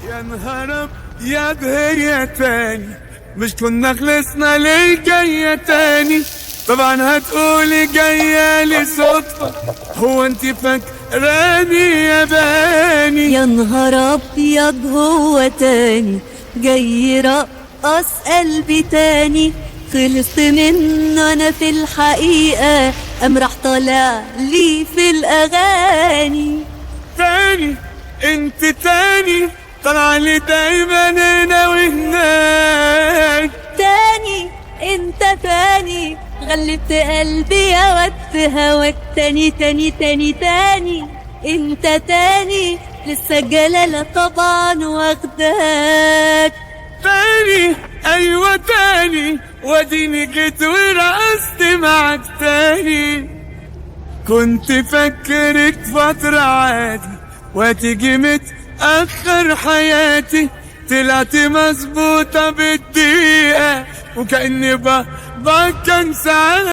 يا نهار ابيض هي تاني، مش كنا خلصنا ليه جاية تاني؟ طبعا هتقولي جاية لي صدفة، هو انت فاكراني يا باني؟ يا نهار ابيض هو تاني جاي يرقص قلبي تاني، خلصت منه انا في الحقيقة، قام راح طالع لي في الاغاني. تاني انت تاني طلع لي دايما هنا وهناك. تاني انت تاني غلبت قلبي يا واد هواك، تاني تاني تاني تاني انت تاني لسه جلالة طبعا واخداك. تاني ايوه تاني واديني جيت ورقصت معاك تاني. كنت فاكرك فترة عادي وهتيجي متأخر حياتي، طلعت مظبوطة بالدقيقة وكأني كان ساعات.